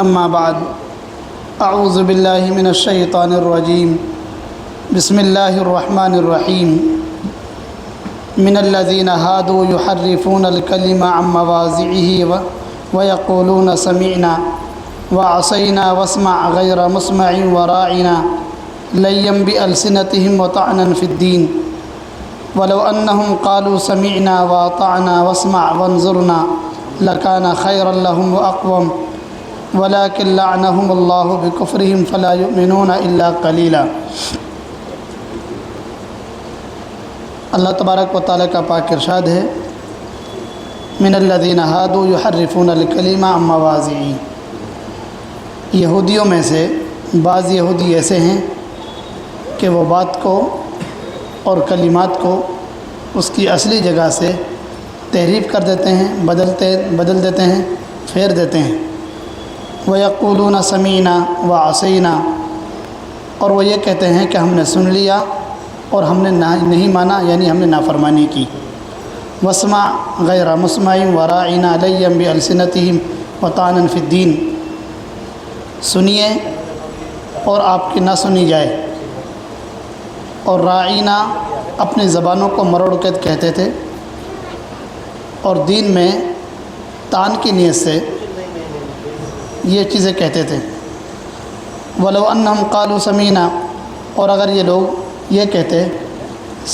اما بعد اعوذ باللہ من الشیطان الرجیم بسم اللہ الرحمن الرحیم من الذین ہادوا یحرفون الکلم عن مواضعہ ویقولون سمعنا وعصینا واسمع غیر مسمع وراعنا لیا بألسنتہم وطعنا فی الدین ولو انہم قالوا سمعنا واطعنا واسمع وانظرنا لکان خیرا لہم واقوم ولكن لعنهم الله بكفرهم فلا يؤمنون الا قليلا۔ اللہ تبارک و تعالیٰ کا پاک ارشاد ہے من الذین ہادوا یحرفون الکلم عن مواضعہ، یہودیوں میں سے بعض یہودی ایسے ہیں کہ وہ بات کو اور کلمات کو اس کی اصلی جگہ سے تحریف کر دیتے ہیں، بدل دیتے ہیں، پھیر دیتے ہیں۔ وَيَقُولُونَ سَمِعْنَا وَعَصَيْنَا، اور وہ یہ کہتے ہیں کہ ہم نے سن لیا اور ہم نے نہیں مانا، یعنی ہم نے نافرمانی کی۔ وَاسْمَعْ غَيْرَ مُسْمَعٍ وَرَاعِنَا لَيًّا بِأَلْسِنَتِهِمْ وَطَعْنًا فِي الدِّينِ، سنیے اور آپ کی نہ سنی جائے۔ اور راعینا اپنی زبانوں کو مروڑ کے کہتے تھے، اور دین میں طعن کی نیت سے یہ چیزیں کہتے تھے۔ ولو انہم قالوا سمینا، اور اگر یہ لوگ یہ کہتے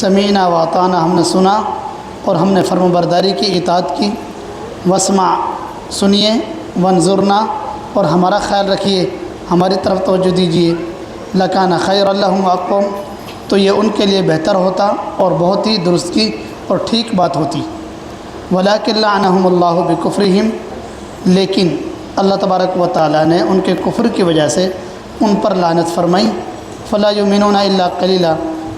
سمینا واطعنا، ہم نے سنا اور ہم نے فرم برداری کی، اطاعت کی، واسمع سنیے، وانظرنا اور ہمارا خیال رکھیے، ہماری طرف توجہ دیجیے، لکان خیر لہم واقوم، تو یہ ان کے لیے بہتر ہوتا اور بہت ہی درست کی اور ٹھیک بات ہوتی۔ ولکن لعنہم اللہ بکفرہم، لیکن اللہ تبارک و تعالیٰ نے ان کے کفر کی وجہ سے ان پر لعنت فرمائی۔ فلا یؤمنون الا قلیلا،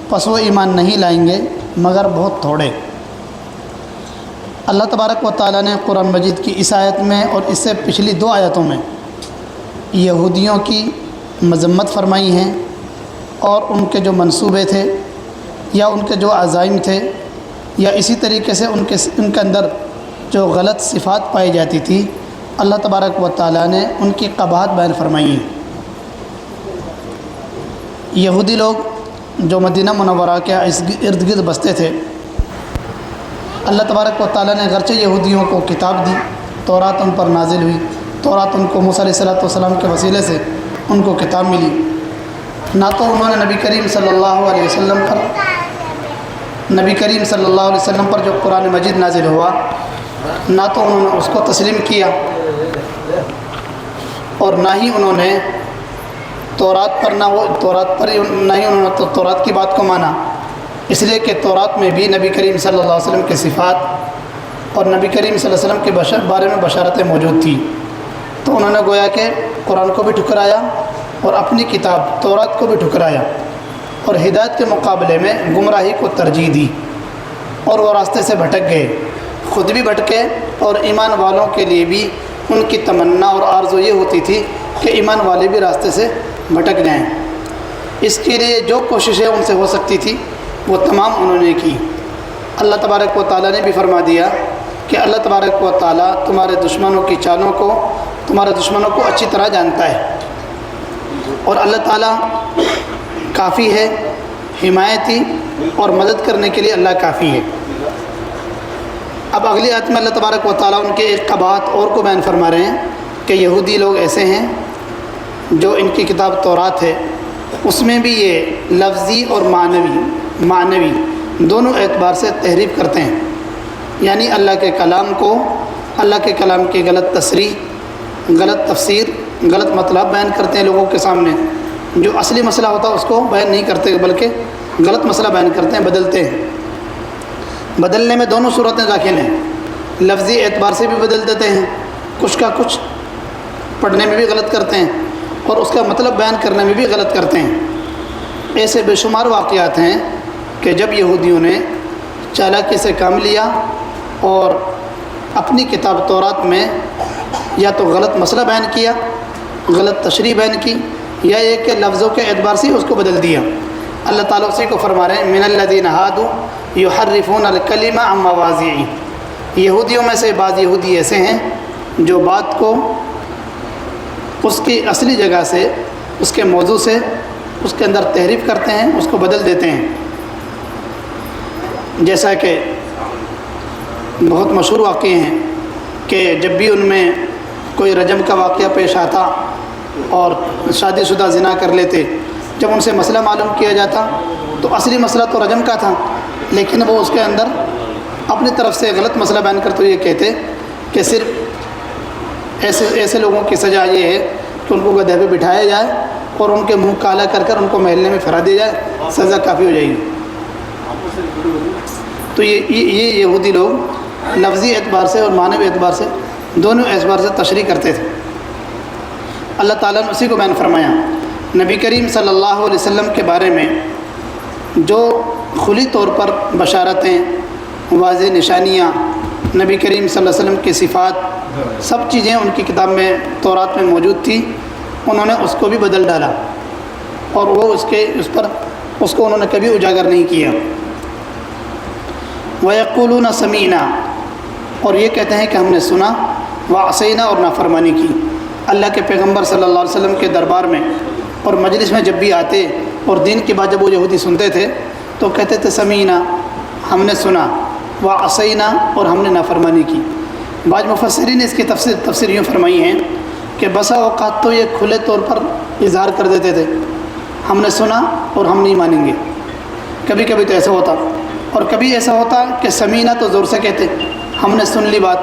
پس وہ ایمان نہیں لائیں گے مگر بہت تھوڑے۔ اللہ تبارک و تعالیٰ نے قرآن مجید کی اس آیت میں اور اس سے پچھلی 2 آیتوں میں یہودیوں کی مذمت فرمائی ہیں، اور ان کے جو منصوبے تھے یا ان کے جو عزائم تھے، یا اسی طریقے سے ان کے اندر جو غلط صفات پائی جاتی تھی، اللہ تبارک و تعالیٰ نے ان کی قباحت بیان فرمائی ہیں۔ یہودی لوگ جو مدینہ منورہ کے ارد گرد بستے تھے، اللہ تبارک و تعالیٰ نے اگرچہ یہودیوں کو کتاب دی، تورات ان پر نازل ہوئی، تورات ان کو موسیٰ علیہ السلام کے وسیلے سے ان کو کتاب ملی، نہ تو انہوں نے نبی کریم صلی اللہ علیہ وسلم پر جو قرآن مجید نازل ہوا، نہ تو انہوں نے اس کو تسلیم کیا، اور نہ ہی انہوں نے تورات پر نہ ہی انہوں نے تورات کی بات کو مانا، اس لیے کہ تورات میں بھی نبی کریم صلی اللہ علیہ وسلم کے صفات اور نبی کریم صلی اللہ علیہ وسلم کے بارے میں بشارتیں موجود تھیں۔ تو انہوں نے گویا کہ قرآن کو بھی ٹھکرایا اور اپنی کتاب تورات کو بھی ٹھکرایا، اور ہدایت کے مقابلے میں گمراہی کو ترجیح دی، اور وہ راستے سے بھٹک گئے، خود بھی بھٹکے اور ایمان والوں کے لیے بھی ان کی تمنا اور آرزو یہ ہوتی تھی کہ ایمان والے بھی راستے سے بھٹک جائیں۔ اس کے لیے جو کوششیں ان سے ہو سکتی تھی وہ تمام انہوں نے کی۔ اللہ تبارک و تعالیٰ نے بھی فرما دیا کہ اللہ تبارک و تعالیٰ تمہارے دشمنوں کی چالوں کو، تمہارے دشمنوں کو اچھی طرح جانتا ہے، اور اللہ تعالیٰ کافی ہے، حمایتی اور مدد کرنے کے لیے اللہ کافی ہے۔ اب اگلی آیت میں اللہ تبارک و تعالیٰ ان کے ایک قباحت اور کو بیان فرما رہے ہیں کہ یہودی لوگ ایسے ہیں جو ان کی کتاب تورات ہے، اس میں بھی یہ لفظی اور معنوی دونوں اعتبار سے تحریف کرتے ہیں، یعنی اللہ کے کلام کو، اللہ کے کلام کی غلط تصریح، غلط تفسیر، غلط مطلب بیان کرتے ہیں لوگوں کے سامنے، جو اصلی مسئلہ ہوتا ہے اس کو بیان نہیں کرتے بلکہ غلط مسئلہ بیان کرتے ہیں، بدلتے ہیں۔ بدلنے میں دونوں صورتیں داخل ہیں، لفظی اعتبار سے بھی بدل دیتے ہیں، کچھ کا کچھ پڑھنے میں بھی غلط کرتے ہیں، اور اس کا مطلب بیان کرنے میں بھی غلط کرتے ہیں۔ ایسے بے شمار واقعات ہیں کہ جب یہودیوں نے چالاکی سے کام لیا اور اپنی کتاب تورات میں یا تو غلط مسئلہ بیان کیا، غلط تشریح بیان کی، یا یہ کہ لفظوں کے اعتبار سے اس کو بدل دیا۔ اللہ تعالیٰ اسی کو فرما رہے ہیں من الذین ہادوا یحرفون الکلم عن مواضعہ، یہودیوں میں سے بعض یہودی ایسے ہیں جو بات کو اس کی اصلی جگہ سے، اس کے موضوع سے، اس کے اندر تحریف کرتے ہیں، اس کو بدل دیتے ہیں۔ جیسا کہ بہت مشہور واقعے ہیں کہ جب بھی ان میں کوئی رجم کا واقعہ پیش آتا اور شادی شدہ زنا کر لیتے، جب ان سے مسئلہ معلوم کیا جاتا تو اصلی مسئلہ تو رجم کا تھا، لیکن وہ اس کے اندر اپنی طرف سے غلط مسئلہ بیان کرتے ہوئے یہ کہتے کہ صرف ایسے لوگوں کی سزا یہ ہے کہ ان کو گدھے پہ بٹھایا جائے اور ان کے منہ کالا کر کر ان کو محلے میں پھرا دیا جائے، سزا کافی ہو جائے گی۔ تو یہ یہودی لوگ لفظی اعتبار سے اور معنوی اعتبار سے دونوں اعتبار سے تشریح کرتے تھے۔ اللہ تعالیٰ نے اسی کو بیان فرمایا۔ نبی کریم صلی اللہ علیہ وسلم کے بارے میں جو کھلی طور پر بشارتیں، واضح نشانیاں، نبی کریم صلی اللہ علیہ وسلم کی صفات، سب چیزیں ان کی کتاب میں تورات میں موجود تھی، انہوں نے اس کو بھی بدل ڈالا اور وہ اس کو انہوں نے کبھی اجاگر نہیں کیا۔ وَيَقُولُونَ سَمِعْنَا، اور یہ کہتے ہیں کہ ہم نے سنا، وَعَصَيْنَا، اور نافرمانی کی۔ اللہ کے پیغمبر صلی اللہ علیہ وسلم کے دربار میں اور مجلس میں جب بھی آتے اور دین کی بات جب وہ یہودی سنتے تھے تو کہتے تھے سمینا، ہم نے سنا، وعصینا، اور ہم نے نافرمانی کی۔ بعض مفسرین نے اس کی تفسیر یوں فرمائی ہیں کہ بسا اوقات تو یہ کھلے طور پر اظہار کر دیتے تھے، ہم نے سنا اور ہم نہیں مانیں گے۔ کبھی کبھی تو ایسا ہوتا، اور کبھی ایسا ہوتا کہ سمینا تو زور سے کہتے ہم نے سن لی بات،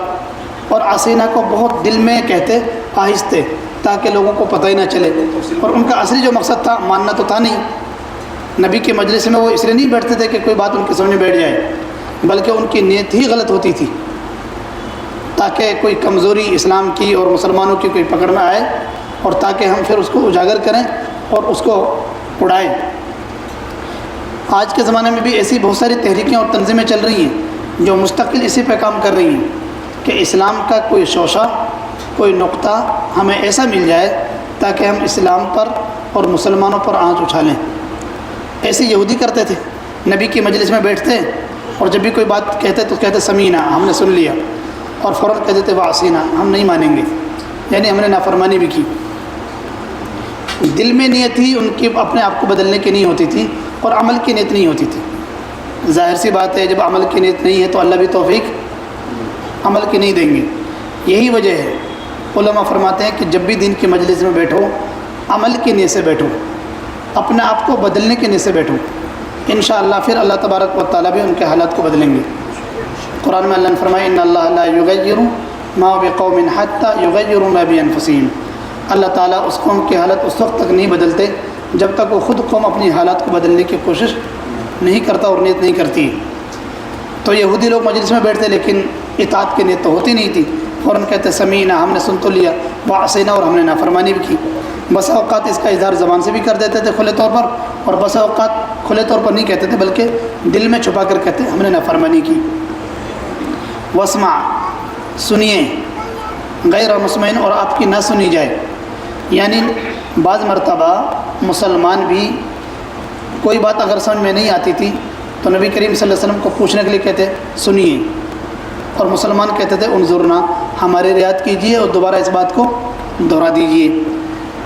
اور عصینا کو بہت دل میں کہتے آہستہ، تاکہ لوگوں کو پتہ ہی نہ چلے، اور ان کا اصلی جو مقصد تھا ماننا تو تھا نہیں۔ نبی کے مجلس میں وہ اس لیے نہیں بیٹھتے تھے کہ کوئی بات ان کے سامنے بیٹھ جائے، بلکہ ان کی نیت ہی غلط ہوتی تھی تاکہ کوئی کمزوری اسلام کی اور مسلمانوں کی کوئی پکڑ نہ آئے، اور تاکہ ہم پھر اس کو اجاگر کریں اور اس کو اڑائیں۔ آج کے زمانے میں بھی ایسی بہت ساری تحریکیں اور تنظیمیں چل رہی ہیں جو مستقل اسی پہ کام کر رہی ہیں کہ اسلام کا کوئی شوشہ، کوئی نقطہ ہمیں ایسا مل جائے تاکہ ہم اسلام پر اور مسلمانوں پر آنچ اچھالیں۔ ایسے یہودی کرتے تھے، نبی کی مجلس میں بیٹھتے اور جب بھی کوئی بات کہتے تو کہتے سمینا، ہم نے سن لیا، اور فوراً کہتے تھے وعصینا، ہم نہیں مانیں گے، یعنی ہم نے نافرمانی بھی کی۔ دل میں نیت ہی ان کی اپنے آپ کو بدلنے کی نہیں ہوتی تھی، اور عمل کی نیت نہیں ہوتی تھی۔ ظاہر سی بات ہے جب عمل کی نیت نہیں ہے تو اللہ بھی توفیق عمل کی نہیں دیں گے۔ یہی وجہ ہے علماء فرماتے ہیں کہ جب بھی دین کی مجلس میں بیٹھو عمل کی نیت سے بیٹھو، اپنے آپ کو بدلنے کی نیت سے بیٹھو، انشاءاللہ پھر اللہ تبارک و تعالیٰ بھی ان کے حالات کو بدلیں گے۔ قرآن میں اللہ نے فرمایا ان اللہ لا یغیر ما بقوم حتی یغیروا ما بانفسہم، اللہ تعالیٰ اس قوم کی حالت اس وقت تک نہیں بدلتے جب تک وہ خود قوم اپنی حالات کو بدلنے کی کوشش نہیں کرتا اور نیت نہیں کرتی۔ تو یہودی لوگ مجلس میں بیٹھتے لیکن اطاعت کی نیت تو ہوتی نہیں تھی، فوراً کہتے سمینا، ہم نے سن تو لیا، وعصینا، اور ہم نے نافرمانی بھی کی۔ بسا اوقات اس کا اظہار زبان سے بھی کر دیتے تھے کھلے طور پر، اور بسا اوقات کھلے طور پر نہیں کہتے تھے بلکہ دل میں چھپا کر کہتے ہم نے نافرمانی کی۔ واسمع، سنیے، غیر مسمعین، اور آپ کی نہ سنی جائے، یعنی بعض مرتبہ مسلمان بھی کوئی بات اگر سمجھ میں نہیں آتی تھی تو نبی کریم صلی اللہ علیہ وسلم کو پوچھنے کے لیے کہتے سنیے، اور مسلمان کہتے تھے انظرنا، ہماری رعایت کیجیے اور دوبارہ اس بات کو دہرا دیجیے۔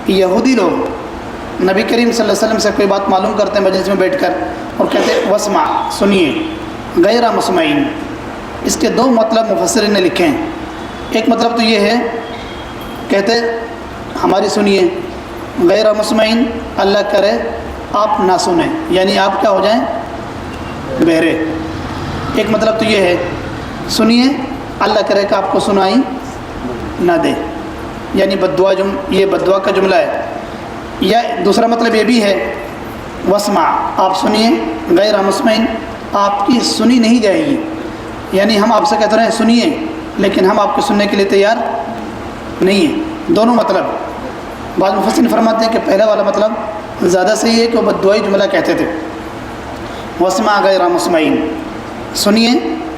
یہودی لوگ نبی کریم صلی اللہ علیہ وسلم سے کوئی بات معلوم کرتے ہیں مجلس میں بیٹھ کر اور کہتے واسمع، سنیے، غیر مسمعین، اس کے دو مطلب مفسرین نے لکھے ہیں۔ ایک مطلب تو یہ ہے، کہتے ہماری سنیے، غیر مسمعین، اللہ کرے آپ نہ سنیں، یعنی آپ کیا ہو جائیں، بہرے۔ ایک مطلب تو یہ ہے سنیے، اللہ کرے کہ آپ کو سنائی نہ دے، یعنی بددعا، یہ بددعا کا جملہ ہے۔ یا دوسرا مطلب یہ بھی ہے واسمع، آپ سنیے، غیر مسمعین، آپ کی سنی نہیں جائے گی، یعنی ہم آپ سے کہتے رہے سنیے لیکن ہم آپ کو سننے کے لیے تیار نہیں ہیں۔ دونوں مطلب بعض مفسرین فرماتے ہیں کہ پہلا والا مطلب زیادہ صحیح ہے کہ وہ بددعائی جملہ کہتے تھے، واسمع غیر مسمعین، سنیے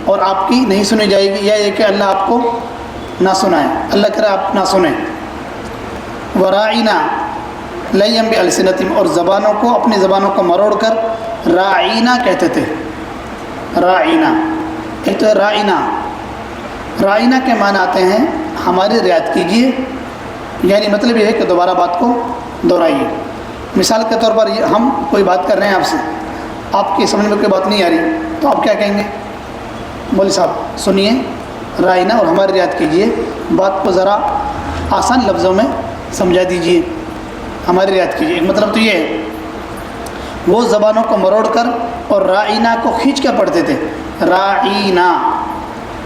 اور آپ کی نہیں سنی جائے گی، یا یہ کہ اللہ آپ کو نہ سنائے، اللہ کرے آپ نہ سنیں۔ وراعینا لیم بالسنتہم، اور زبانوں کو، اپنی زبانوں کو مروڑ کر راعینا کہتے تھے۔ راعینا، ایک تو ہے رائنا، رائنا کے معنی آتے ہیں ہماری رعایت کیجیے، یعنی مطلب یہ ہے کہ دوبارہ بات کو دہرائیے۔ مثال کے طور پر ہم کوئی بات کر رہے ہیں آپ سے، آپ کی سمجھ میں کوئی بات نہیں آ رہی تو آپ کیا کہیں گے؟ مولوی صاحب سنیے، رائنا اور ہماری رعایت کیجیے، بات کو ذرا آسان لفظوں میں سمجھا دیجیے، ہماری رعایت کیجیے۔ ایک مطلب تو یہ ہے، وہ زبانوں کو مروڑ کر اور رائنا کو کھینچ کر پڑھتے تھے۔ رائنا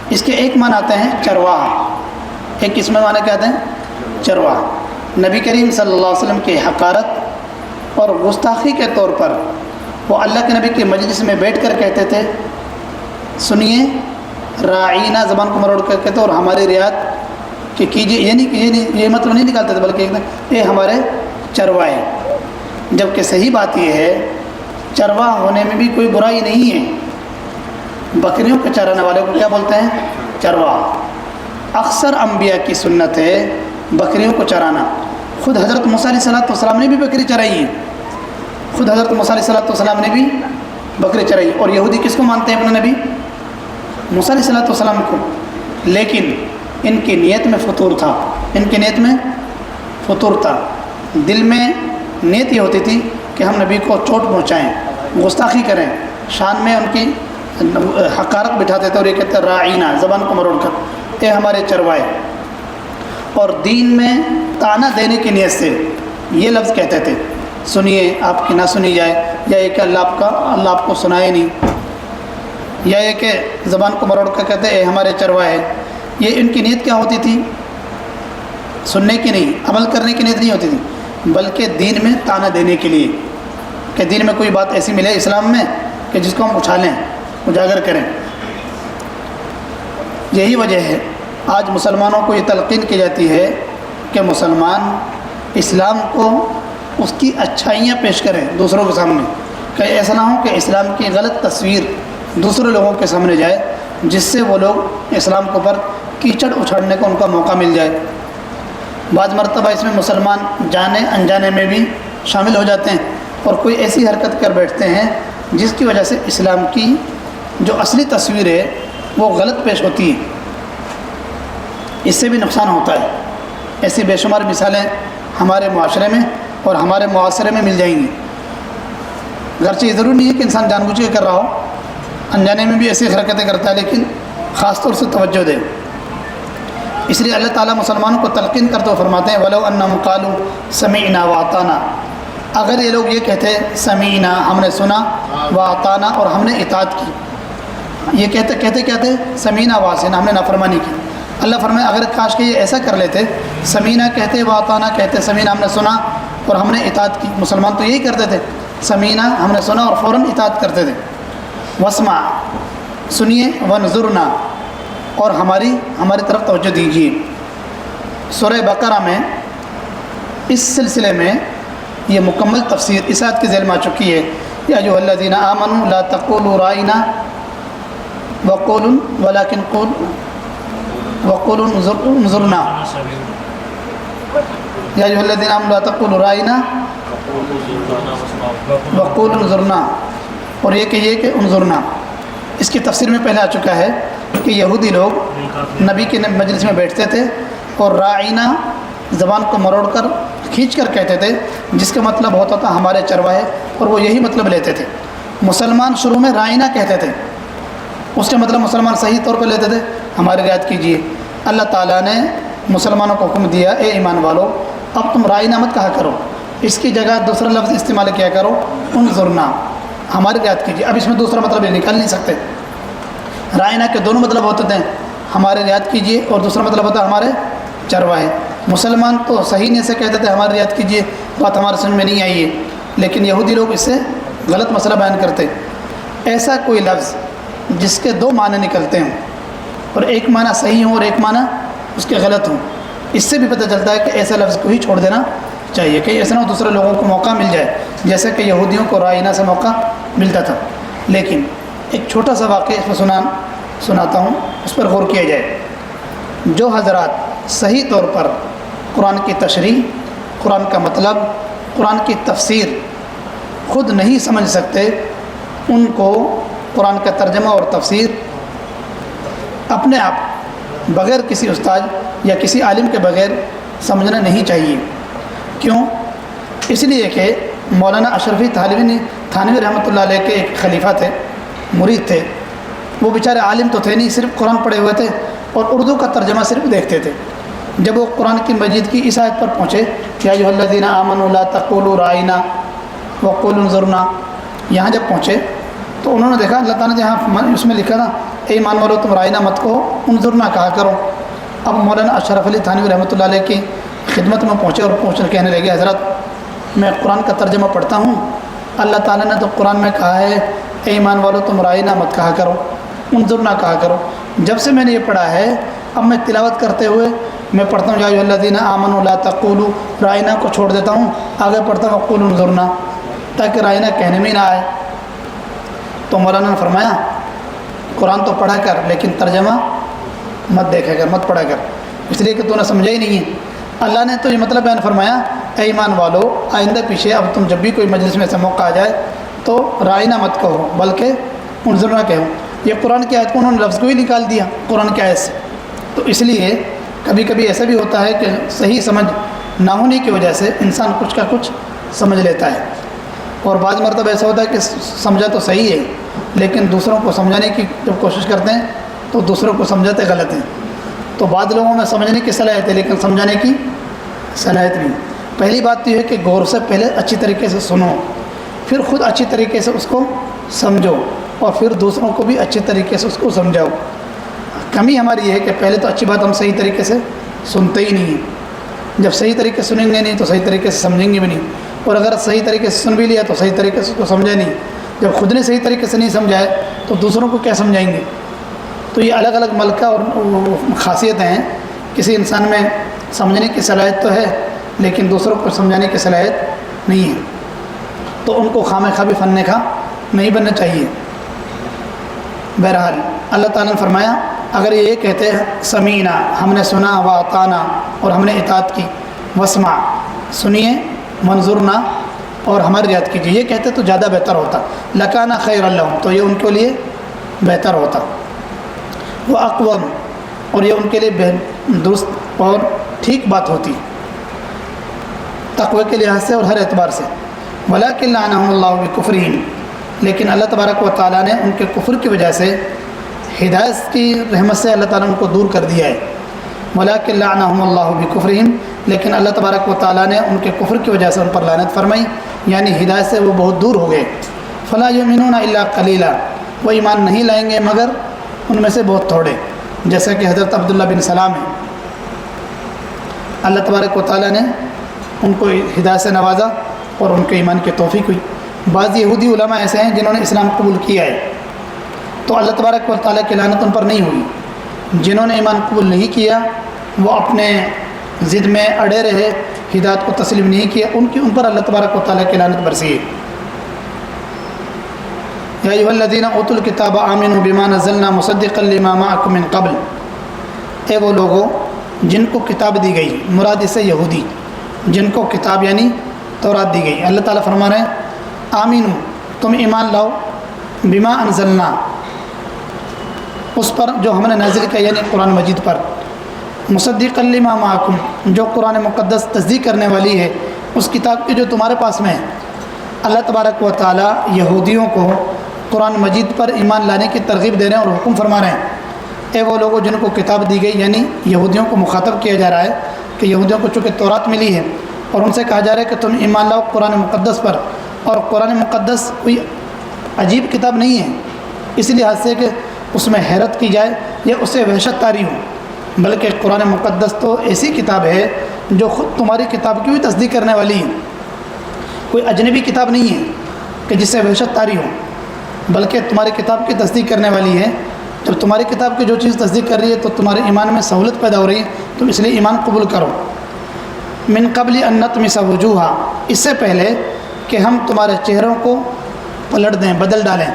اس کے ایک معنی آتے ہیں چرواہا، ایک اس میں معنی کیا آتے ہیں؟ چرواہا۔ نبی کریم صلی اللہ علیہ وسلم کی حقارت اور گستاخی کے طور پر وہ اللہ کے نبی کی مجلس میں بیٹھ کر کہتے تھے، سنیے، رائنا زبان کو مروڑ کر کہتے اور ہماری رعایت کہ کیجیے، یہ مطلب نہیں نکالتے تھے، بلکہ یہ ہمارے چروائے۔ جبکہ صحیح بات یہ ہے چرواہ ہونے میں بھی کوئی برائی نہیں ہے، بکریوں کے چرانے والے کو کیا بولتے ہیں؟ چرواہ۔ اکثر انبیاء کی سنت ہے بکریوں کو چرانا، خود حضرت موسیٰ علیہ السلام نے بھی بکری چرائی ہے، خود حضرت موسیٰ علیہ السلام نے بھی بکری چرائی۔ اور یہودی کس کو مانتے ہیں؟ اپنے نبی موسیٰ علیہ السلام کو، لیکن ان کی نیت میں فطور تھا، ان کی نیت میں فطور تھا، دل میں نیت یہ ہوتی تھی کہ ہم نبی کو چوٹ پہنچائیں، گستاخی کریں، شان میں ان کی حقارت بٹھاتے تھے اور یہ کہتے ہیں رائنا زبان کو مروڑ کر، اے ہمارے چروائے۔ اور دین میں طعنہ دینے کی نیت سے یہ لفظ کہتے تھے، سنیے آپ کی نہ سنی جائے، یا یہ کہ اللہ آپ کو سنائے نہیں، یا یہ کہ زبان کو مروڑ کر کہتے اے ہمارے چروائے۔ یہ ان کی نیت کیا ہوتی تھی؟ سننے کی نہیں، عمل کرنے کی نیت نہیں ہوتی تھی، بلکہ دین میں طعنہ دینے کے لیے کہ دین میں کوئی بات ایسی ملے اسلام میں کہ جس کو ہم اچھالیں، اجاگر کریں۔ یہی وجہ ہے آج مسلمانوں کو یہ تلقین کی جاتی ہے کہ مسلمان اسلام کو اس کی اچھائیاں پیش کریں دوسروں کے سامنے، کہ ایسا نہ ہو کہ اسلام کی غلط تصویر دوسرے لوگوں کے سامنے جائے، جس سے وہ لوگ اسلام کے اوپر کیچڑ اچھاڑنے کا ان کا موقع مل جائے۔ بعض مرتبہ اس میں مسلمان جانے انجانے میں بھی شامل ہو جاتے ہیں اور کوئی ایسی حرکت کر بیٹھتے ہیں جس کی وجہ سے اسلام کی جو اصلی تصویر ہے وہ غلط پیش ہوتی ہے، اس سے بھی نقصان ہوتا ہے۔ ایسی بے شمار مثالیں ہمارے معاشرے میں اور ہمارے معاشرے میں مل جائیں گی۔ گرچہ یہ ضروری نہیں ہے کہ انسان جان بوجھ کے کر رہا ہو، انجانے میں بھی ایسی حرکتیں کرتا ہے، لیکن خاص طور سے توجہ دیں۔ اس لیے اللہ تعالیٰ مسلمانوں کو تلقین کرتے ہوئے فرماتے ہیں وَلَوْ أَنَّهُمْ قَالُوا سَمِعْنَا وَأَطَعْنَا، اگر یہ لوگ یہ کہتے سمیعنا ہم نے سنا، وَأَطَعْنَا اور ہم نے اطاعت کی، یہ کہتے کیا تھے؟ سمیعنا وَعَصَيْنَا، ہم نے نافرمانی کی۔ اللہ فرمائے اگر کاش کہ یہ ایسا کر لیتے، سمیعنا کہتے وَأَطَعْنَا کہتے، سمیعنا ہم نے سنا اور ہم نے اطاعت کی۔ مسلمان تو یہی کرتے تھے، سمیعنا ہم نے سنا اور فوراً اطاعت کرتے تھے۔ وَاسْمَعْ سنیے، وَانظُرْنَا اور ہماری طرف توجہ دیجیے۔ سورہ بقرہ میں اس سلسلے میں یہ مکمل تفسیر اس آیت کی ذیل میں آ چکی ہے، یا ایھا الذین آمنوا لا تقولوا رائنا وقولوا ولکن وقولوا انظرنا، یا ایھا الذین آمنوا لا تقولوا رائنا وقولوا انظرنا، اور یہ کہ انظرنا اس کی تفسیر میں پہلے آ چکا ہے کہ یہودی لوگ نبی کے مجلس میں بیٹھتے تھے اور رائنا زبان کو مروڑ کر کھینچ کر کہتے تھے، جس کا مطلب ہوتا تھا ہمارے چرواہے، اور وہ یہی مطلب لیتے تھے۔ مسلمان شروع میں رائنا کہتے تھے، اس کا مطلب مسلمان صحیح طور پر لیتے تھے ہماری رعایت کیجیے۔ اللہ تعالیٰ نے مسلمانوں کو حکم دیا اے ایمان والو اب تم رائنا مت کہا کرو، اس کی جگہ دوسرا لفظ استعمال کیا کرو، انظرنا، ہماری رعایت کیجیے۔ اب اس میں دوسرا مطلب یہ نکال نہیں سکتے۔ رائنا کے دونوں مطلب ہوتے تھے، ہمارے رعایت کیجیے، اور دوسرا مطلب ہوتا ہے ہمارے چرواہے۔ مسلمان تو صحیح نہیں سے کہتے تھے ہماری رعایت کیجیے، بات ہمارے سمجھ میں نہیں آئی ہے، لیکن یہودی لوگ اس سے غلط مسئلہ بیان کرتے۔ ایسا کوئی لفظ جس کے دو معنی نکلتے ہوں اور ایک معنی صحیح ہوں اور ایک معنی اس کے غلط ہوں، اس سے بھی پتہ چلتا ہے کہ ایسا لفظ کو ہی چھوڑ دینا چاہیے کہ ایسا نہ ہو دوسرے لوگوں کو موقع مل جائے، جیسے کہ یہودیوں کو رائنا سے موقع ملتا تھا۔ لیکن ایک چھوٹا سا واقعہ اس میں سناتا ہوں، اس پر غور کیا جائے۔ جو حضرات صحیح طور پر قرآن کی تشریح، قرآن کا مطلب، قرآن کی تفسیر خود نہیں سمجھ سکتے، ان کو قرآن کا ترجمہ اور تفسیر اپنے آپ بغیر کسی استاد یا کسی عالم کے بغیر سمجھنا نہیں چاہیے۔ کیوں؟ اس لیے کہ مولانا اشرفی تھانوی رحمۃ اللہ علیہ کے ایک خلیفہ تھے، مرید تھے۔ وہ بیچارے عالم تو تھے نہیں، صرف قرآن پڑھے ہوئے تھے اور اردو کا ترجمہ صرف دیکھتے تھے۔ جب وہ قرآن کی مجید کی اس آیت پر پہنچے، یا ایھا الذین آمنوا لا تقولوا رائنا وقولوا انظرنا، یہاں جب پہنچے تو انہوں نے دیکھا اللہ تعالیٰ نے جہاں اس میں لکھا تھا اے ایمان والو تم رائنا مت کہو، انظرنا کہا کرو۔ اب مولانا اشرف علی تھانوی رحمۃ اللہ علیہ کی خدمت میں پہنچے اور پہنچ کر کہنے لگے حضرت میں قرآن کا ترجمہ پڑھتا ہوں، اللہ تعالیٰ نے تو قرآن میں کہا ہے اے ایمان والو تم رائنا مت کہا کرو، انظرنا کہا کرو۔ جب سے میں نے یہ پڑھا ہے اب میں تلاوت کرتے ہوئے میں پڑھتا ہوں یا ایھا الذین آمنوا لا تقولوا رائنا کو چھوڑ دیتا ہوں، آگے پڑھتا ہوں وقولوا انظرنا، تاکہ رائنا کہنے میں نہ آئے۔ تو مولانا نے فرمایا قرآن تو پڑھا کر لیکن ترجمہ مت دیکھے کر، مت پڑھا کر، اس لیے کہ تو نے سمجھا ہی نہیں ہے۔ اللہ نے تو یہ مطلب بیان فرمایا اے ایمان والو آئندہ پیچھے اب تم جب بھی کوئی مجلس میں سے موقع آ جائے تو رائنا مت کہو بلکہ انظرنا کہو۔ یہ قرآن کی آیت کو انہوں نے لفظ کو ہی نکال دیا قرآن کی آیت سے۔ تو اس لیے کبھی کبھی ایسا بھی ہوتا ہے کہ صحیح سمجھ نہ ہونے کی وجہ سے انسان کچھ کا کچھ سمجھ لیتا ہے، اور بعض مرتبہ ایسا ہوتا ہے کہ سمجھا تو صحیح ہے لیکن دوسروں کو سمجھانے کی جب کوشش کرتے ہیں تو دوسروں کو سمجھاتے غلط ہیں۔ تو بعض لوگوں میں سمجھنے کی صلاحیت ہے لیکن سمجھانے کی صلاحیت نہیں۔ پہلی بات تو یہ ہے کہ غور سے پہلے اچھی طریقے سے سنو، پھر خود اچھی طریقے سے اس کو سمجھو، اور پھر دوسروں کو بھی اچھے طریقے سے اس کو سمجھاؤ۔ کمی ہماری یہ ہے کہ پہلے تو اچھی بات ہم صحیح طریقے سے سنتے ہی نہیں ہیں، جب صحیح طریقے سے سنیں گے نہیں تو صحیح طریقے سے سمجھیں گے بھی نہیں، اور اگر صحیح طریقے سے سن بھی لیا تو صحیح طریقے سے اس کو سمجھا نہیں۔ جب خود نے صحیح طریقے سے نہیں سمجھائے تو دوسروں کو کیا سمجھائیں گے؟ تو یہ الگ الگ ملکہ اور خاصیتیں ہیں۔ کسی انسان میں سمجھنے کی صلاحیت تو ہے لیکن دوسروں کو سمجھانے کی صلاحیت نہیں ہے، تو ان کو خامہ خواہ بھی فن کا نہیں بننا چاہیے۔ بہرحال اللہ تعالیٰ نے فرمایا اگر یہ کہتے ہیں سمینا ہم نے سنا، و اطعنا اور ہم نے اطاعت کی، واسمع سنیے، منظورنا اور ہماری رعایت کیجیے، یہ کہتے تو زیادہ بہتر ہوتا، لکان خیر لہم تو یہ ان کے لیے بہتر ہوتا، وہ اقوم اور یہ ان کے لیے درست اور ٹھیک بات ہوتی تقوی کے لحاظ سے اور ہر اعتبار سے۔ ولکن لعنہم اللہ بکفرہم لیکن اللہ تبارک و تعالیٰ نے ان کے کفر کی وجہ سے ہدایت کی رحمت سے اللہ تعالیٰ نے ان کو دور کر دیا ہے۔ ولکن لعنہم اللہ بکفرہم لیکن اللہ تبارک و تعالیٰ نے ان کے کفر کی وجہ سے ان پر لعنت فرمائی، یعنی ہدایت سے وہ بہت دور ہو گئے۔ فلا یؤمنون الا قلیلا وہ ایمان نہیں لائیں گے مگر ان میں سے بہت تھوڑے، جیسا کہ حضرت عبداللہ بن سلام ہے، اللہ تبارک و تعالیٰ نے ان کو ہدایت سے نوازا اور ان کے ایمان کی توفیق ہوئی۔ بعض یہودی علماء ایسے ہیں جنہوں نے اسلام قبول کیا ہے تو اللہ تبارک و تعالیٰ کی لعنت ان پر نہیں ہوئی۔ جنہوں نے ایمان قبول نہیں کیا وہ اپنے ضد میں اڑے رہے، ہدایت کو تسلیم نہیں کیا، ان پر اللہ تبارک و تعالیٰ کی لعنت برسی ہے۔ یا ایھا الذین اوتوا الکتاب آمنوا بما نزلنا مصدقا لما معکم من قبل اے وہ لوگوں جن کو کتاب دی گئی، مراد اس سے یہودی، جن کو کتاب یعنی تورات دی گئی۔ اللہ تعالیٰ فرما رہے ہیں آمینو تم ایمان لاؤ، بما انزلنا اس پر جو ہم نے نازل کیا یعنی قرآن مجید پر، مصدقا لما معکم جو قرآن مقدس تصدیق کرنے والی ہے اس کتاب کی جو تمہارے پاس میں ہے۔ اللہ تبارک و تعالیٰ یہودیوں کو قرآن مجید پر ایمان لانے کی ترغیب دے رہے ہیں اور حکم فرما رہے ہیں اے وہ لوگوں جن کو کتاب دی گئی، یعنی یہودیوں کو مخاطب کیا جا رہا ہے کہ یہودیوں کو چونکہ تورات ملی ہے اور ان سے کہا جا رہا ہے کہ تم ایمان لاؤ قرآن مقدس پر، اور قرآن مقدس کوئی عجیب کتاب نہیں ہے اس لحاظ سے کہ اس میں حیرت کی جائے یا اس سے وحشت طاری ہو، بلکہ قرآن مقدس تو ایسی کتاب ہے جو خود تمہاری کتاب کی بھی تصدیق کرنے والی ہے، کوئی اجنبی کتاب نہیں ہے کہ جس سے وحشت طاری ہو، بلکہ تمہاری کتاب کی تصدیق کرنے والی ہے۔ جب تمہاری کتاب کی جو چیز تصدیق کر رہی ہے تو تمہارے ایمان میں سہولت پیدا ہو رہی ہے، تم اس لیے ایمان قبول کرو۔ من قبل ان نطمس وجوہا اس سے پہلے کہ ہم تمہارے چہروں کو پلٹ دیں، بدل ڈالیں،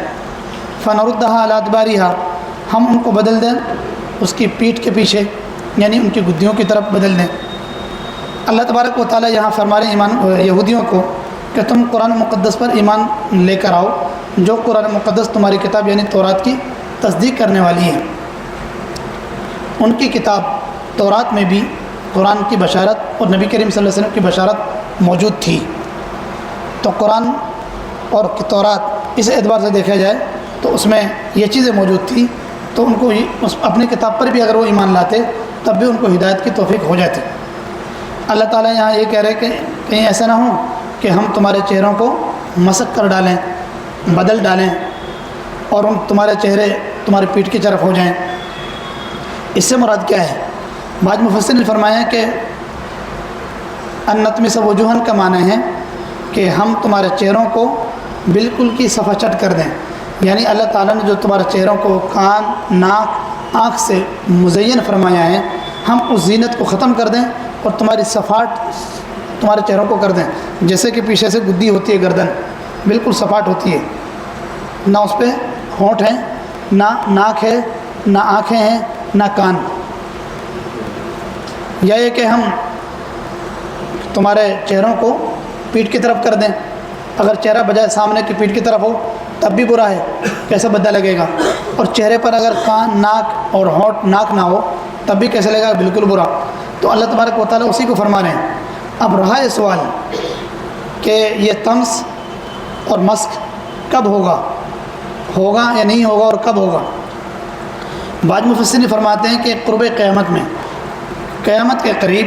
فنردھا علی ادبارہا ہم ان کو بدل دیں اس کی پیٹھ کے پیچھے، یعنی ان کی گدیوں کی طرف بدل دیں۔ اللہ تبارک و تعالیٰ یہاں فرما رہے ہیں یہودیوں کو کہ تم قرآن مقدس پر ایمان لے کر آؤ جو قرآن مقدس تمہاری کتاب یعنی تورات کی تصدیق کرنے والی ہے۔ ان کی کتاب تورات میں بھی قرآن کی بشارت اور نبی کریم صلی اللہ علیہ وسلم کی بشارت موجود تھی۔ تو قرآن اور تورات اس اعتبار سے دیکھا جائے تو اس میں یہ چیزیں موجود تھیں، تو ان کو اپنی کتاب پر بھی اگر وہ ایمان لاتے تب بھی ان کو ہدایت کی توفیق ہو جاتی۔ اللہ تعالیٰ یہاں یہ کہہ رہے کہ کہیں ایسا نہ ہو کہ ہم تمہارے چہروں کو مسخ کر ڈالیں، بدل ڈالیں، اور تمہارے چہرے تمہاری پیٹھ کی طرف ہو جائیں۔ اس سے مراد کیا ہے؟ بعض مفسرین نے فرمایا کہ انطمس وجوہن کا معنی ہے کہ ہم تمہارے چہروں کو بالکل کی صفحہ چٹ کر دیں، یعنی اللہ تعالیٰ نے جو تمہارے چہروں کو کان، ناک، آنکھ سے مزین فرمایا ہے، ہم اس زینت کو ختم کر دیں اور تمہاری صفاٹ تمہارے چہروں کو کر دیں، جیسے کہ پیچھے سے گدی ہوتی ہے گردن، بالکل صفاٹ ہوتی ہے، نہ اس پہ ہونٹ ہیں، نہ ناک ہے، نہ آنکھیں ہیں، نہ کان۔ یا یہ کہ ہم تمہارے چہروں کو پیٹھ کی طرف کر دیں، اگر چہرہ بجائے سامنے کی پیٹھ کی طرف ہو تب بھی برا ہے، کیسے بدا لگے گا، اور چہرے پر اگر کان، ناک اور ہونٹ ناک نہ ہو تب بھی کیسے لگے گا، بالکل برا۔ تو اللہ تبارک و تعالیٰ اسی کو فرما رہے ہیں۔ اب رہا یہ سوال کہ یہ طمس اور مسخ کب ہوگا یا نہیں ہوگا، اور کب ہوگا؟ بعض مفسرین فرماتے ہیں کہ قرب قیامت میں، قیامت کے قریب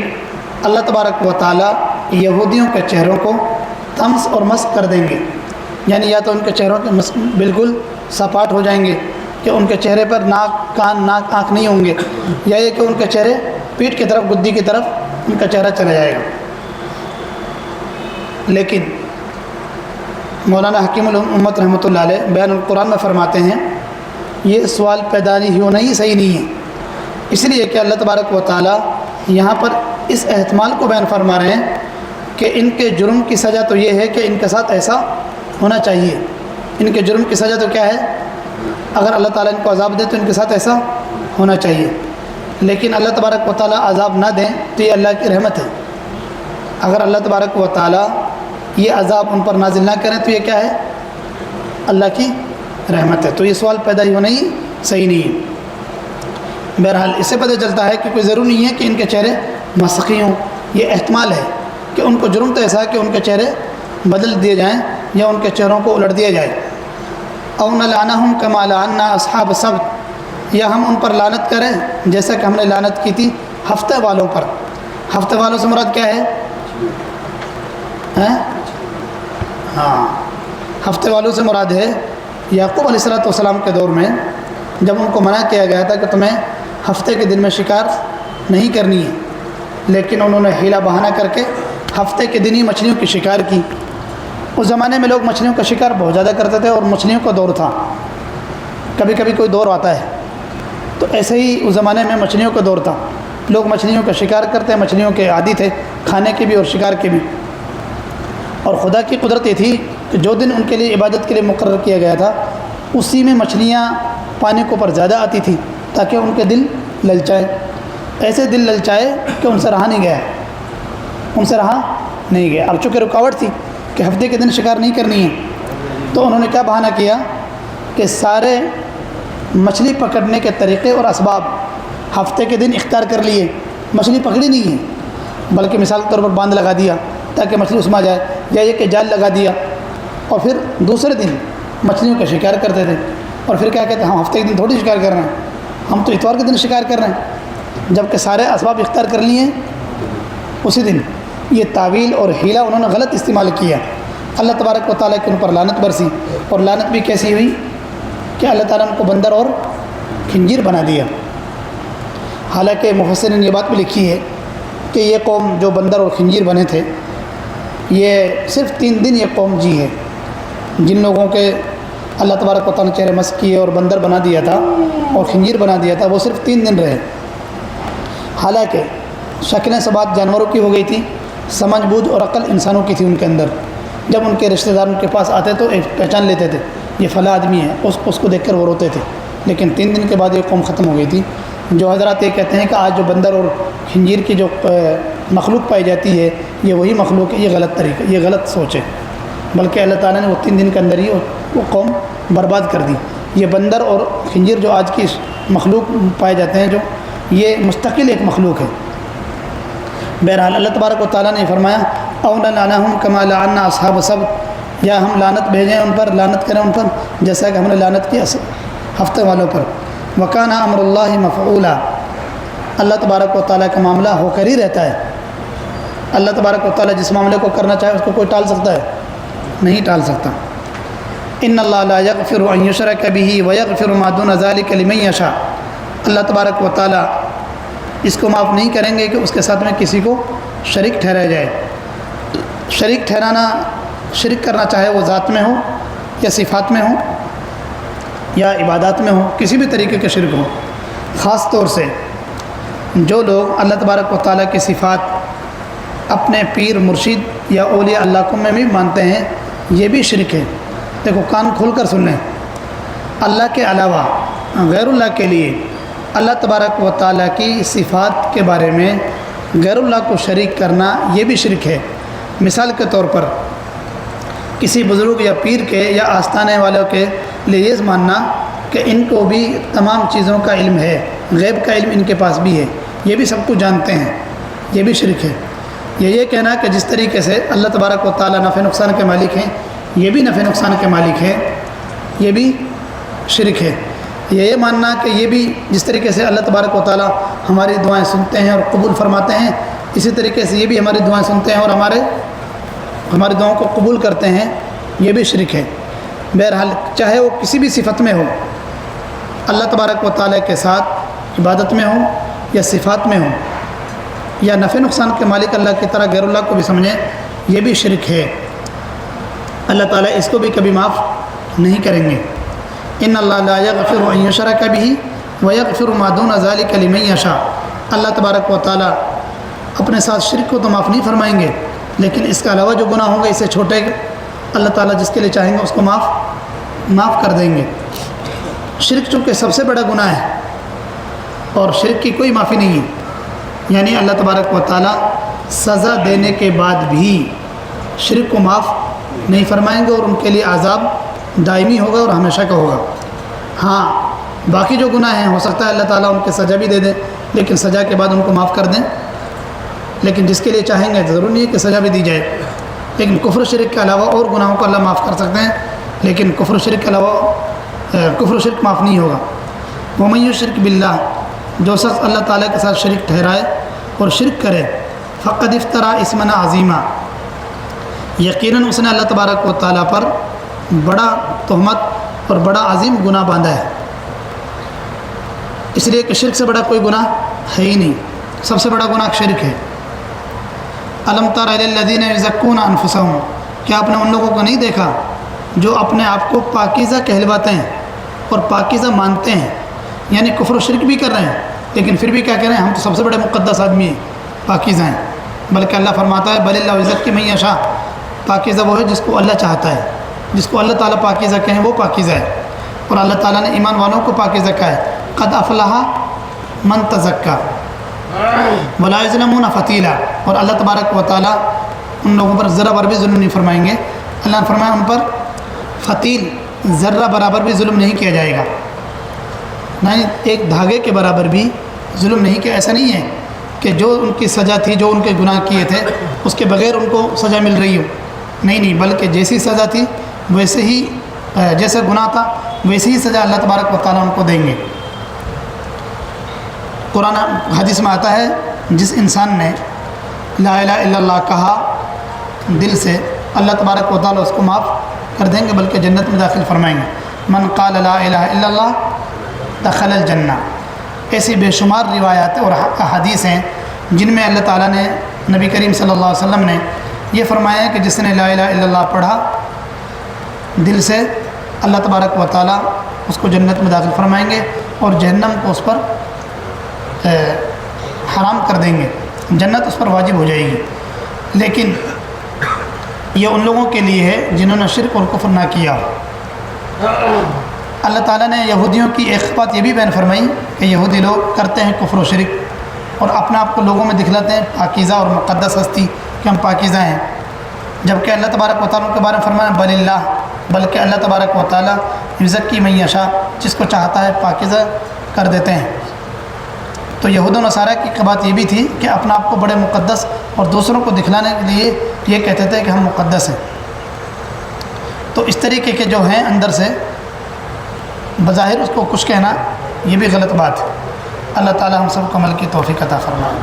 اللہ تبارک و تعالیٰ یہودیوں کے چہروں کو طمس اور مسخ کر دیں گے، یعنی یا تو ان کے چہروں کے بالکل سپاٹ ہو جائیں گے کہ ان کے چہرے پر ناک، کان، ناک، آنکھ نہیں ہوں گے، یا یہ کہ ان کے چہرے پیٹھ کی طرف، گدی کی طرف ان کا چہرہ چلا جائے گا۔ لیکن مولانا حکیم الامت رحمۃ اللہ علیہ بیان القرآن میں فرماتے ہیں یہ سوال پیدا ہونا ہی صحیح نہیں ہے، اس لیے کہ اللہ تبارک و تعالیٰ یہاں پر اس احتمال کو بیان فرما رہے ہیں کہ ان کے جرم کی سزا تو یہ ہے کہ ان کے ساتھ ایسا ہونا چاہیے۔ ان کے جرم کی سزا تو کیا ہے؟ اگر اللہ تعالیٰ ان کو عذاب دے تو ان کے ساتھ ایسا ہونا چاہیے، لیکن اللہ تبارک و تعالیٰ عذاب نہ دیں تو یہ اللہ کی رحمت ہے۔ اگر اللہ تبارک و تعالیٰ یہ عذاب ان پر نازل نہ کریں تو یہ کیا ہے؟ اللہ کی رحمت ہے۔ تو یہ سوال پیدا ہی ہونا ہی صحیح نہیں ہے۔ بہرحال اس سے پتہ چلتا ہے کہ کوئی ضروری نہیں ہے کہ ان کے چہرے مسخی ہوں، یہ احتمال ہے کہ ان کو جرم تو ایسا ہے کہ ان کے چہرے بدل دیے جائیں یا ان کے چہروں کو الٹ دیا جائے۔ او نلعنہم کما لعنا اصحاب السبت، یا ہم ان پر لعنت کریں جیسا کہ ہم نے لعنت کی تھی ہفتے والوں پر۔ ہفتے والوں سے مراد کیا ہے؟ ہاں، ہفتے والوں سے مراد ہے یعقوب علیہ السلام کے دور میں جب ان کو منع کیا گیا تھا کہ تمہیں ہفتے کے دن میں شکار نہیں کرنی ہے، لیکن انہوں نے ہیلا بہانہ کر کے ہفتے کے دن ہی مچھلیوں کی شکار کی۔ اس زمانے میں لوگ مچھلیوں کا شکار بہت زیادہ کرتے تھے اور مچھلیوں کا دور تھا، کبھی کبھی کوئی دور آتا ہے، تو ایسے ہی اس زمانے میں مچھلیوں کا دور تھا، لوگ مچھلیوں کا شکار کرتے، مچھلیوں کے عادی تھے، کھانے کے بھی اور شکار کے بھی۔ اور خدا کی قدرت یہ تھی کہ جو دن ان کے لیے عبادت کے لیے مقرر کیا گیا تھا اسی میں مچھلیاں پانی کے اوپر زیادہ آتی تھیں تاکہ ان کے دل للچائے، ایسے دل للچائے کہ ان سے رہا نہیں گیا۔ اب چونکہ رکاوٹ تھی کہ ہفتے کے دن شکار نہیں کرنی ہے، تو انہوں نے کیا بہانہ کیا کہ سارے مچھلی پکڑنے کے طریقے اور اسباب ہفتے کے دن اختیار کر لیے۔ مچھلی پکڑی نہیں ہے بلکہ مثال کے طور پر باندھ لگا دیا تاکہ مچھلی اس میں آ جائے، یا یہ کہ جال لگا دیا، اور پھر دوسرے دن مچھلیوں کا شکار کرتے تھے۔ اور پھر کیا کہتے ہیں، ہم ہفتے کے دن تھوڑی شکار کر رہے ہیں، ہم تو اتوار کے دن شکار کر رہے ہیں، جب کہ سارے اسباب اختیار کر لیے اسی دن۔ یہ تعویل اور ہیلا انہوں نے غلط استعمال کیا، اللہ تبارک و تعالیٰ کے ان پر لعنت برسی، اور لعنت بھی کیسی ہوئی کہ اللہ تعالیٰ نے ان کو بندر اور خنزیر بنا دیا۔ حالانکہ مفسرین نے یہ بات بھی لکھی ہے کہ یہ قوم جو بندر اور خنزیر بنے تھے، یہ صرف 3 دن یہ قوم جی ہے۔ جن لوگوں کے اللہ تبارک و تعالیٰ نے چہرے مسخ کیے اور بندر بنا دیا تھا اور خنزیر بنا دیا تھا، وہ صرف 3 دن رہے۔ حالانکہ شکلیں سبات جانوروں کی ہو گئی تھی، سمجھ بوجھ اور عقل انسانوں کی تھی ان کے اندر۔ جب ان کے رشتہ دار ان کے پاس آتے تو ایک پہچان لیتے تھے، یہ فلاں آدمی ہے، اس کو دیکھ کر وہ روتے تھے۔ لیکن 3 دن کے بعد یہ قوم ختم ہو گئی تھی۔ جو حضرات یہ کہتے ہیں کہ آج جو بندر اور خنزیر کی جو مخلوق پائی جاتی ہے یہ وہی مخلوق ہے، یہ غلط طریقہ، یہ غلط سوچ ہے، بلکہ اللہ تعالیٰ نے وہ 3 دن کے اندر ہی وہ قوم برباد کر دی۔ یہ بندر اور خنزیر جو آج کی مخلوق پائے جاتے ہیں، جو یہ مستقل ایک مخلوق ہے، بہرحال اللہ تبارک و تعالیٰ نے فرمایا او نلعنہم کما لعنا اصحاب السبت، یا ہم لعنت بھیجیں ان پر، لعنت کریں ان پر جیسا کہ ہم نے لعنت کی ہفتے والوں پر۔ وکان امر اللہ مفعولا، اللہ تبارک و تعالیٰ کا معاملہ ہو کر ہی رہتا ہے۔ اللہ تبارک و تعالیٰ جس معاملے کو کرنا چاہے اس کو کوئی ٹال سکتا ہے؟ نہیں ٹال سکتا۔ ان اللہ لا یغفر ان یشرک بہ ویغفر ما دون ذلک لمن یشاء، اللہ تبارک و تعالیٰ اس کو معاف نہیں کریں گے کہ اس کے ساتھ میں کسی کو شریک ٹھہرایا جائے۔ شریک ٹھہرانا، شرک کرنا چاہے وہ ذات میں ہو یا صفات میں ہو یا عبادات میں ہو، کسی بھی طریقے کے شرک ہو۔ خاص طور سے جو لوگ اللہ تبارک و تعالیٰ کی صفات اپنے پیر مرشد یا اولیاء اللہ کو میں بھی مانتے ہیں، یہ بھی شرک ہے۔ دیکھو کان کھول کر سن لیں، اللہ کے علاوہ غیر اللہ کے لیے اللہ تبارک و تعالیٰ کی صفات کے بارے میں غیر اللہ کو شریک کرنا یہ بھی شرک ہے۔ مثال کے طور پر کسی بزرگ یا پیر کے یا آستانے والوں کے لیے یہ ماننا کہ ان کو بھی تمام چیزوں کا علم ہے، غیب کا علم ان کے پاس بھی ہے، یہ بھی سب کچھ جانتے ہیں، یہ بھی شرک ہے۔ یہ کہنا کہ جس طریقے سے اللہ تبارک و تعالیٰ نفع نقصان کے مالک ہیں، یہ بھی نفع نقصان کے مالک ہیں، یہ بھی شرک ہے۔ یہ ماننا کہ یہ بھی جس طریقے سے اللہ تبارک و تعالیٰ ہماری دعائیں سنتے ہیں اور قبول فرماتے ہیں، اسی طریقے سے یہ بھی ہماری دعائیں سنتے ہیں اور ہماری دعاؤں کو قبول کرتے ہیں، یہ بھی شرک ہے۔ بہرحال چاہے وہ کسی بھی صفت میں ہو، اللہ تبارک و تعالیٰ کے ساتھ عبادت میں ہو یا صفات میں ہو، یا نفع نقصان کے مالک اللہ کی طرح غیر اللہ کو بھی سمجھیں، یہ بھی شرک ہے۔ اللہ تعالیٰ اس کو بھی کبھی معاف نہیں کریں گے۔ ان اللہ لا یغفر ان یشرک بہ ویغفر ما دون ذلک لمن یشاء، اللہ تبارک و تعالیٰ اپنے ساتھ شرک کو تو معاف نہیں فرمائیں گے، لیکن اس کے علاوہ جو گناہ ہوں گے، اس سے چھوٹے اللہ تعالیٰ جس کے لیے چاہیں گے اس کو معاف کر دیں گے۔ شرک چونکہ سب سے بڑا گناہ ہے اور شرک کی کوئی معافی نہیں ہے، یعنی اللہ تبارک و تعالیٰ سزا دینے کے بعد بھی شرک کو معاف نہیں فرمائیں گے اور ان کے لیے عذاب دائمی ہوگا اور ہمیشہ کا ہوگا۔ ہاں باقی جو گناہ ہیں ہو سکتا ہے اللہ تعالیٰ ان کے سزا بھی دے دیں، لیکن سزا کے بعد ان کو معاف کر دیں، لیکن جس کے لیے چاہیں گے ضرور نہیں ہے کہ سزا بھی دی جائے۔ لیکن کفر و شرک کے علاوہ اور گناہوں کو اللہ معاف کر سکتے ہیں، لیکن کفر و شرک کے علاوہ کفر و شرک معاف نہیں ہوگا۔ وَمَن یُشْرِک بِاللَّهِ، جو شخص اللہ تعالیٰ کے ساتھ شرک ٹھہرائے اور شرک کرے، فقد افطرا اسما عظیما، یقیناً اس نے اللہ تبارک و تعالیٰ پر بڑا تہمت اور بڑا عظیم گناہ باندھا ہے۔ اس لیے کہ شرک سے بڑا کوئی گناہ ہے ہی نہیں، سب سے بڑا گناہ شرک ہے۔ الم تر الی الذین یزکون انفسہم، کیا آپ نے ان لوگوں کو نہیں دیکھا جو اپنے آپ کو پاکیزہ کہلواتے ہیں اور پاکیزہ مانتے ہیں، یعنی کفر و شرک بھی کر رہے ہیں لیکن پھر بھی کیا کہہ رہے ہیں، ہم تو سب سے بڑے مقدس آدمی ہیں، پاکیزہ ہیں۔ بلکہ اللہ فرماتا ہے بل اللہ یزکی من یشاء، پاکیزہ وہ ہے جس کو اللہ چاہتا ہے، جس کو اللہ تعالیٰ پاکیزہ کہیں وہ پاکیزہ ہے۔ اور اللہ تعالیٰ نے ایمان والوں کو پاکیزہ کہا ہے، قد افلح من تزکا ولا یظلمون فتیلا، اور اللہ تبارک و تعالیٰ ان لوگوں پر ذرہ بر بھی ظلم نہیں فرمائیں گے۔ اللہ نے فرمایا ان پر فتیل، ذرہ برابر بھی ظلم نہیں کیا جائے گا، نہیں ایک دھاگے کے برابر بھی ظلم نہیں کیا۔ ایسا نہیں ہے کہ جو ان کی سزا تھی، جو ان کے گناہ کیے تھے اس کے بغیر ان کو سزا مل رہی ہو، نہیں، بلکہ جیسی سزا تھی ویسے ہی، جیسے گناہ تھا ویسے ہی سزا اللہ تبارک و تعالیٰ ان کو دیں گے۔ قرآن حدیث میں آتا ہے جس انسان نے لا الہ الا اللہ کہا دل سے، اللہ تبارک و تعالیٰ اس کو معاف کر دیں گے بلکہ جنت میں داخل فرمائیں گے۔ من قال لا الہ الا اللہ دخل الجنہ۔ ایسی بے شمار روایات اور احادیث ہیں جن میں اللہ تعالیٰ نے، نبی کریم صلی اللہ علیہ وسلم نے یہ فرمایا ہے کہ جس نے لا الہ الا اللہ پڑھا دل سے، اللہ تبارک و تعالیٰ اس کو جنت میں داخل فرمائیں گے اور جہنم کو اس پر حرام کر دیں گے، جنت اس پر واجب ہو جائے گی۔ لیکن یہ ان لوگوں کے لیے ہے جنہوں نے شرک اور کفر نہ کیا۔ اللہ تعالیٰ نے یہودیوں کی ایک بات یہ بھی بیان فرمائی کہ یہودی لوگ کرتے ہیں کفر و شرک اور اپنے آپ کو لوگوں میں دکھلاتے ہیں پاکیزہ اور مقدس ہستی کہ ہم پاکیزہ ہیں، جبکہ اللہ تبارک و تعالیٰ کے بارے میں فرمایا بل اللہ، بلکہ اللہ تبارک و تعالیٰ یزکی من یشاء، جس کو چاہتا ہے پاکیزہ کر دیتے ہیں۔ تو یہود و نصارہ کی بات یہ بھی تھی کہ اپنا آپ کو بڑے مقدس اور دوسروں کو دکھلانے کے لیے یہ کہتے تھے کہ ہم مقدس ہیں۔ تو اس طریقے کے جو ہیں اندر سے بظاہر اس کو کچھ کہنا یہ بھی غلط بات ہے۔ اللہ تعالی ہم سب کو عمل کی توفیق عطا فرمائے۔